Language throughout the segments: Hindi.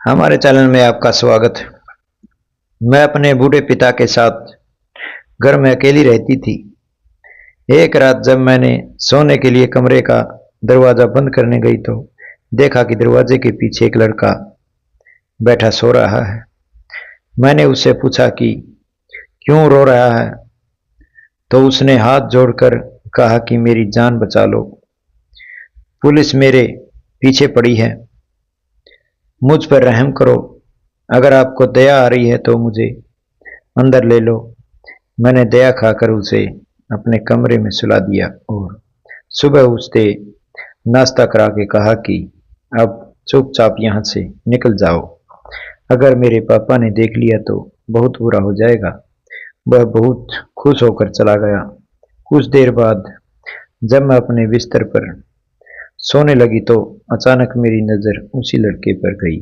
हमारे चैनल में आपका स्वागत है। मैं अपने बूढ़े पिता के साथ घर में अकेली रहती थी। एक रात जब मैंने सोने के लिए कमरे का दरवाजा बंद करने गई तो देखा कि दरवाजे के पीछे एक लड़का बैठा सो रहा है। मैंने उससे पूछा कि क्यों रो रहा है, तो उसने हाथ जोड़कर कहा कि मेरी जान बचा लो, पुलिस मेरे पीछे पड़ी है, मुझ पर रहम करो, अगर आपको दया आ रही है तो मुझे अंदर ले लो। मैंने दया खाकर उसे अपने कमरे में सुला दिया और सुबह उसने नाश्ता करा के कहा कि अब चुपचाप यहाँ से निकल जाओ, अगर मेरे पापा ने देख लिया तो बहुत बुरा हो जाएगा। वह बहुत खुश होकर चला गया। कुछ देर बाद जब मैं अपने बिस्तर पर सोने लगी तो अचानक मेरी नज़र उसी लड़के पर गई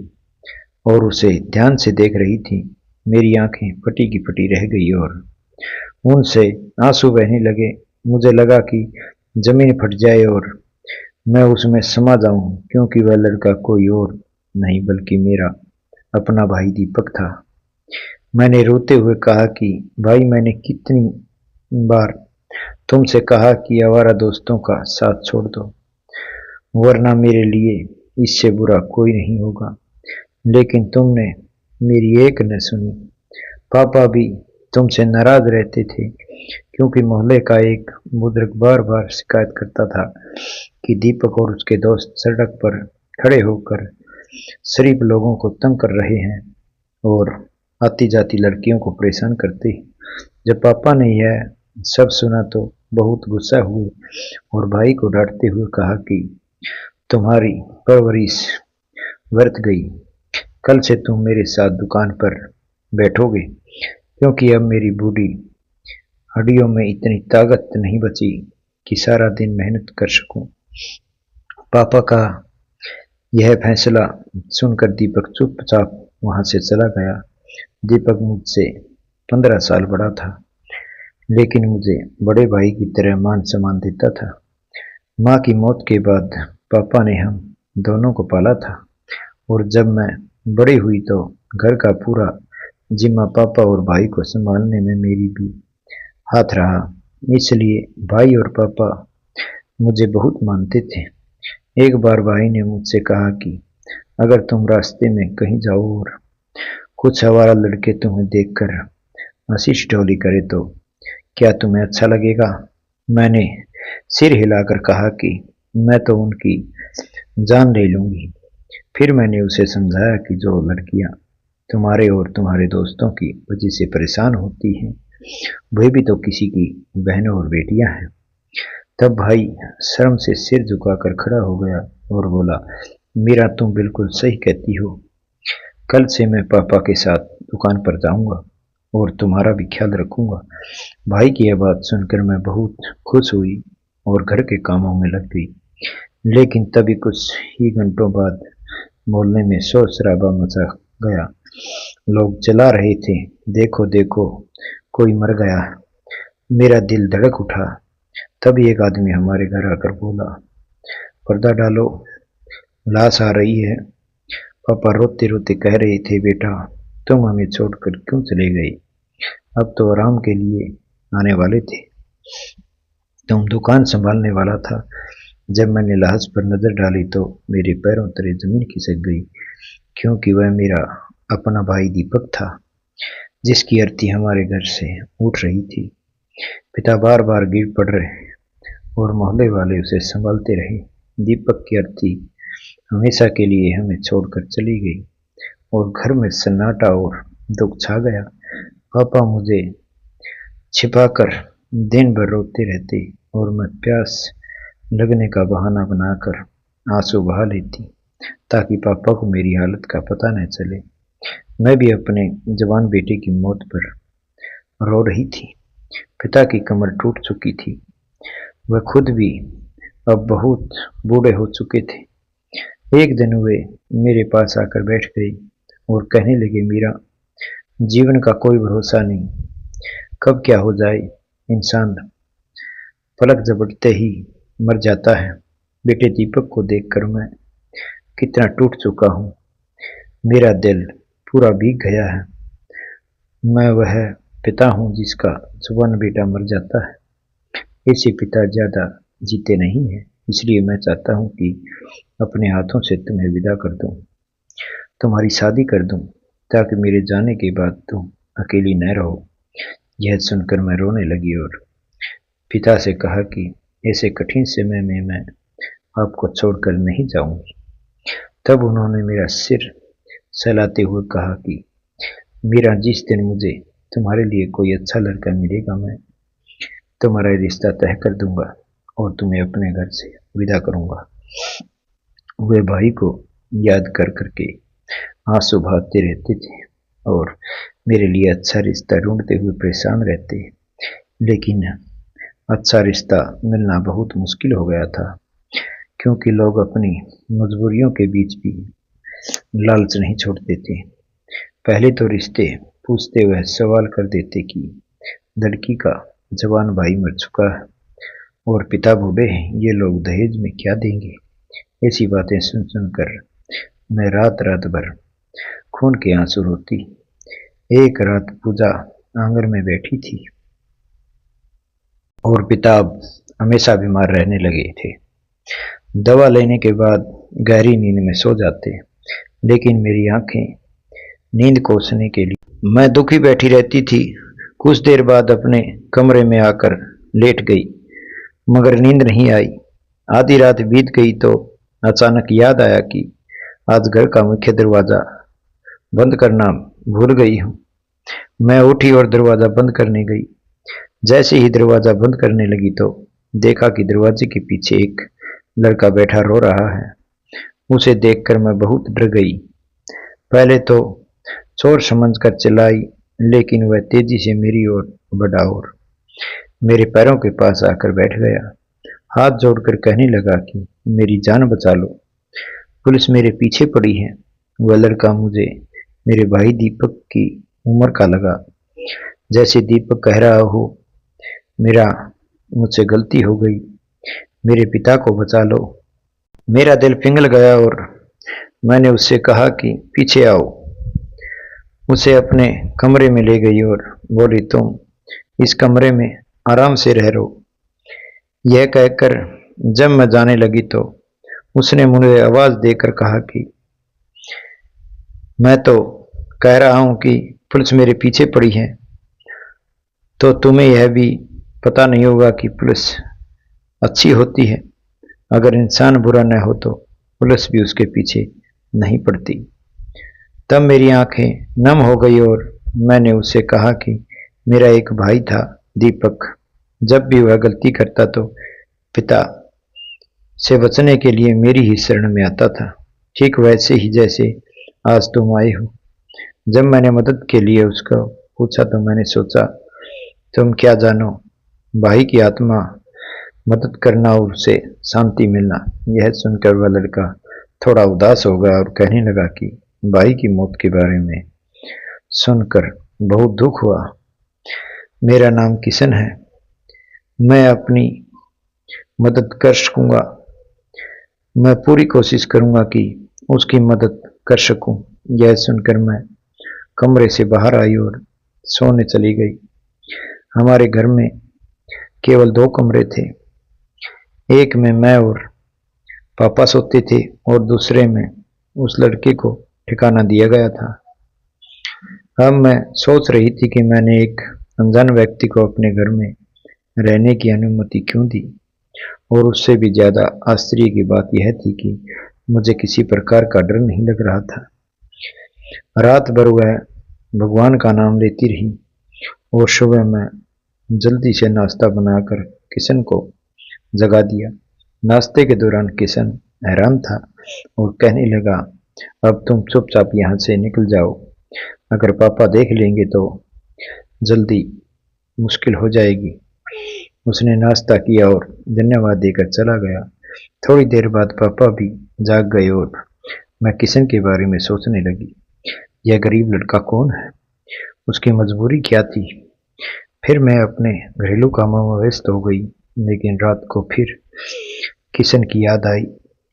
और उसे ध्यान से देख रही थी। मेरी आंखें फटी की फटी रह गई और उनसे आंसू बहने लगे। मुझे लगा कि जमीन फट जाए और मैं उसमें समा जाऊं, क्योंकि वह लड़का कोई और नहीं बल्कि मेरा अपना भाई दीपक था। मैंने रोते हुए कहा कि भाई, मैंने कितनी बार तुमसे कहा कि आवारा दोस्तों का साथ छोड़ दो, वरना मेरे लिए इससे बुरा कोई नहीं होगा, लेकिन तुमने मेरी एक न सुनी। पापा भी तुमसे नाराज रहते थे, क्योंकि मोहल्ले का एक बुजुर्ग बार बार शिकायत करता था कि दीपक और उसके दोस्त सड़क पर खड़े होकर शरीफ लोगों को तंग कर रहे हैं और आती जाती लड़कियों को परेशान करते। जब पापा ने यह सब सुना तो बहुत गुस्सा हुए और भाई को डांटते हुए कहा कि तुम्हारी परवरिश व्यर्थ गई, कल से तुम मेरे साथ दुकान पर बैठोगे, क्योंकि अब मेरी बूढ़ी हड्डियों में इतनी ताकत नहीं बची कि सारा दिन मेहनत कर सकूं। पापा का यह फैसला सुनकर दीपक चुपचाप वहां से चला गया। दीपक मुझसे 15 साल बड़ा था, लेकिन मुझे बड़े भाई की तरह मान सम्मान देता था। माँ की मौत के बाद पापा ने हम दोनों को पाला था और जब मैं बड़ी हुई तो घर का पूरा जिम्मा पापा और भाई को संभालने में मेरी भी हाथ रहा। इसलिए भाई और पापा मुझे बहुत मानते थे। एक बार भाई ने मुझसे कहा कि अगर तुम रास्ते में कहीं जाओ और कुछ आवारा लड़के तुम्हें देखकर हंसी ठिठोली करे तो क्या तुम्हें अच्छा लगेगा? मैंने सिर हिलाकर कहा कि मैं तो उनकी जान ले लूंगी। फिर मैंने उसे समझाया कि जो लड़कियां तुम्हारे और तुम्हारे दोस्तों की वजह से परेशान होती हैं, वही भी तो किसी की बहनों और बेटियां हैं। तब भाई शर्म से सिर झुकाकर खड़ा हो गया और बोला, मीरा, तुम बिल्कुल सही कहती हो, कल से मैं पापा के साथ दुकान पर जाऊंगा और तुम्हारा भी ख्याल रखूंगा। भाई की यह बात सुनकर मैं बहुत खुश हुई और घर के कामों में लग गई। लेकिन तभी कुछ ही घंटों बाद मोहल्ले में शोर शराबा मचा गया। लोग चिल्ला रहे थे, देखो देखो, कोई मर गया। मेरा दिल धड़क उठा। तभी एक आदमी हमारे घर आकर बोला, पर्दा डालो, लाश आ रही है। पापा रोते रोते कह रहे थे, बेटा, तुम हमें छोड़कर क्यों चले गए? अब तो आराम के लिए आने वाले थे, तुम दुकान संभालने वाला था। जब मैंने लाश पर नजर डाली तो मेरे पैरों तले जमीन खिसक गई, क्योंकि वह मेरा अपना भाई दीपक था, जिसकी अर्थी हमारे घर से उठ रही थी। पिता बार बार गिर पड़ रहे और मोहल्ले वाले उसे संभालते रहे। दीपक की अर्थी हमेशा के लिए हमें छोड़कर चली गई और घर में सन्नाटा और दुख छा गया। पापा मुझे छिपाकर दिन भर रोते रहते और मैं प्यास लगने का बहाना बनाकर आंसू बहा लेती, ताकि पापा को मेरी हालत का पता न चले। मैं भी अपने जवान बेटे की मौत पर रो रही थी। पिता की कमर टूट चुकी थी, वह खुद भी अब बहुत बूढ़े हो चुके थे। एक दिन वे मेरे पास आकर बैठ गए और कहने लगे, मीरा, जीवन का कोई भरोसा नहीं, कब क्या हो जाए। इंसान पलक झपकते ही मर जाता है। बेटे दीपक को देखकर मैं कितना टूट चुका हूँ। मेरा दिल पूरा भीग गया है। मैं वह पिता हूँ जिसका जवान बेटा मर जाता है। ऐसे पिता ज्यादा जीते नहीं हैं, इसलिए मैं चाहता हूँ कि अपने हाथों से तुम्हें विदा कर दूं, तुम्हारी शादी कर दूं, ताकि मेरे जाने के बाद तुम अकेली न रहो। यह सुनकर मैं रोने लगी और पिता से कहा कि ऐसे कठिन समय में मैं आपको छोड़कर नहीं जाऊंगी। तब उन्होंने मेरा सिर सहलाते हुए कहा कि मीरा, जिस दिन मुझे तुम्हारे लिए कोई अच्छा लड़का मिलेगा, मैं तुम्हारा रिश्ता तय कर दूंगा और तुम्हें अपने घर से विदा करूंगा। वे भाई को याद कर करके आंसू बहाते रहते थे और मेरे लिए अच्छा रिश्ता ढूंढते हुए परेशान रहते। लेकिन अच्छा रिश्ता मिलना बहुत मुश्किल हो गया था, क्योंकि लोग अपनी मजबूरियों के बीच भी लालच नहीं छोड़ते थे। पहले तो रिश्ते पूछते हुए सवाल कर देते कि लड़की का जवान भाई मर चुका है और पिता बूढ़े हैं, ये लोग दहेज में क्या देंगे। ऐसी बातें सुन सुनकर मैं रात रात भर खून के आंसू रोती। एक रात पूजा आंगन में बैठी थी और पिता अब हमेशा बीमार रहने लगे थे। दवा लेने के बाद गहरी नींद में सो जाते, लेकिन मेरी आंखें नींद कोसने के लिए मैं दुखी बैठी रहती थी। कुछ देर बाद अपने कमरे में आकर लेट गई, मगर नींद नहीं आई। आधी रात बीत गई तो अचानक याद आया कि आज घर का मुख्य दरवाजा बंद करना भूल गई हूँ। मैं उठी और दरवाजा बंद करने गई। जैसे ही दरवाजा बंद करने लगी तो देखा कि दरवाजे के पीछे एक लड़का बैठा रो रहा है। उसे देखकर मैं बहुत डर गई। पहले तो चोर समझकर चिल्लाई, लेकिन वह तेजी से मेरी ओर बढ़ा और मेरे पैरों के पास आकर बैठ गया। हाथ जोड़कर कहने लगा कि मेरी जान बचा लो, पुलिस मेरे पीछे पड़ी है। वह लड़का मुझे मेरे भाई दीपक की उम्र का लगा। जैसे दीपक कह रहा हो, मेरा मुझसे गलती हो गई, मेरे पिता को बचा लो। मेरा दिल पिघल गया और मैंने उससे कहा कि पीछे आओ। उसे अपने कमरे में ले गई और बोली, तुम इस कमरे में आराम से रह लो। यह कहकर जब मैं जाने लगी तो उसने मुझे आवाज देकर कहा कि मैं तो कह रहा हूं कि पुलिस मेरे पीछे पड़ी है, तो तुम्हें यह भी पता नहीं होगा कि पुलिस अच्छी होती है। अगर इंसान बुरा न हो तो पुलिस भी उसके पीछे नहीं पड़ती। तब मेरी आंखें नम हो गई और मैंने उससे कहा कि मेरा एक भाई था दीपक, जब भी वह गलती करता तो पिता से बचने के लिए मेरी ही शरण में आता था, ठीक वैसे ही जैसे आज तुम आए हो। जब मैंने मदद के लिए उसको पूछा तो मैंने सोचा, तुम क्या जानो, भाई की आत्मा मदद करना और उसे शांति मिलना। यह सुनकर वह लड़का थोड़ा उदास हो गया और कहने लगा कि भाई की मौत के बारे में सुनकर बहुत दुख हुआ। मेरा नाम किशन है, मैं अपनी मदद कर सकूंगा। मैं पूरी कोशिश करूंगा कि उसकी मदद कर सकूं। यह सुनकर मैं कमरे से बाहर आई और सोने चली गई। हमारे घर में केवल 2 कमरे थे। एक में मैं और पापा सोते थे और दूसरे में उस लड़के को ठिकाना दिया गया था। अब मैं सोच रही थी कि मैंने एक अनजान व्यक्ति को अपने घर में रहने की अनुमति क्यों दी, और उससे भी ज्यादा आश्चर्य की बात यह थी कि मुझे किसी प्रकार का डर नहीं लग रहा था। रात भर वह भगवान का नाम लेती रही और सुबह मैं जल्दी से नाश्ता बनाकर किशन को जगा दिया। नाश्ते के दौरान किशन हैरान था और कहने लगा, अब तुम चुपचाप यहाँ से निकल जाओ, अगर पापा देख लेंगे तो जल्दी मुश्किल हो जाएगी। उसने नाश्ता किया और धन्यवाद देकर चला गया। थोड़ी देर बाद पापा भी जाग गए और मैं किशन के बारे में सोचने लगी, यह गरीब लड़का कौन है, उसकी मजबूरी क्या थी। फिर मैं अपने घरेलू कामों में व्यस्त हो गई, लेकिन रात को फिर किशन की याद आई।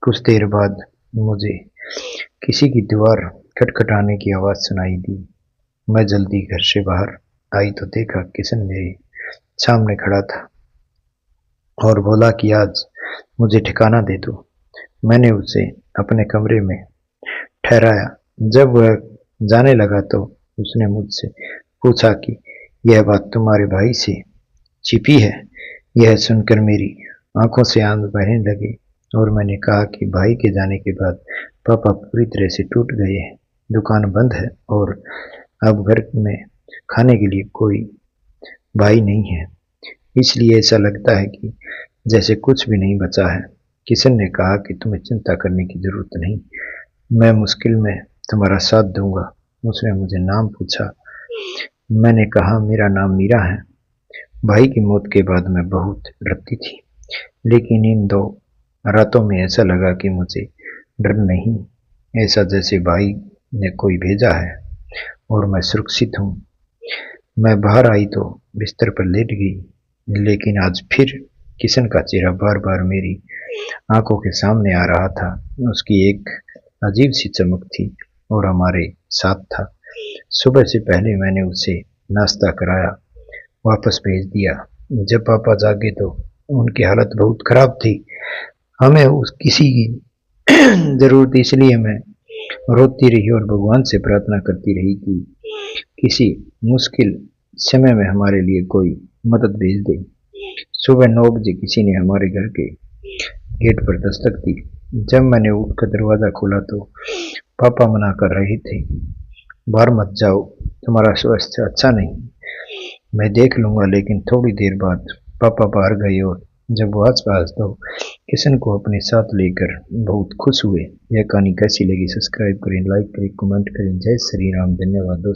कुछ देर बाद मुझे किसी की दीवार खटखटाने की आवाज़ सुनाई दी। मैं जल्दी घर से बाहर आई तो देखा किशन मेरे सामने खड़ा था और बोला कि आज मुझे ठिकाना दे दो। मैंने उसे अपने कमरे में ठहराया। जब वह जाने लगा तो उसने मुझसे पूछा कि यह बात तुम्हारे भाई से छिपी है। यह सुनकर मेरी आंखों से आंसू बहने लगे और मैंने कहा कि भाई के जाने के बाद पापा पूरी तरह से टूट गए हैं। दुकान बंद है और अब घर में खाने के लिए कोई भाई नहीं है, इसलिए ऐसा लगता है कि जैसे कुछ भी नहीं बचा है। किशन ने कहा कि तुम्हें चिंता करने की जरूरत नहीं, मैं मुश्किल में तुम्हारा साथ दूंगा। उसने मुझे नाम पूछा। मैंने कहा मेरा नाम मीरा है। भाई की मौत के बाद मैं बहुत डरती थी, लेकिन इन 2 रातों में ऐसा लगा कि मुझे डर नहीं, ऐसा जैसे भाई ने कोई भेजा है और मैं सुरक्षित हूँ। मैं बाहर आई तो बिस्तर पर लेट गई, लेकिन आज फिर किशन का चेहरा बार बार मेरी आंखों के सामने आ रहा था। उसकी एक अजीब सी चमक थी और हमारे साथ था। सुबह से पहले मैंने उसे नाश्ता कराया, वापस भेज दिया। जब पापा जागे तो उनकी हालत बहुत खराब थी। हमें उस किसी की जरूरत, इसलिए मैं रोती रही और भगवान से प्रार्थना करती रही कि किसी मुश्किल समय में हमारे लिए कोई मदद भेज दे। सुबह 9 बजे किसी ने हमारे घर के गेट पर दस्तक दी। जब मैंने उठकर दरवाजा खोला तो पापा मना कर रहे थे, बाहर मत जाओ, तुम्हारा स्वास्थ्य अच्छा नहीं। मैं देख लूंगा। लेकिन थोड़ी देर बाद पापा बाहर गए और जब वो आसपास तो किशन को अपने साथ लेकर बहुत खुश हुए। यह कहानी कैसी लगी सब्सक्राइब करें, लाइक करें, कमेंट करें। जय श्री राम। धन्यवाद दोस्तों।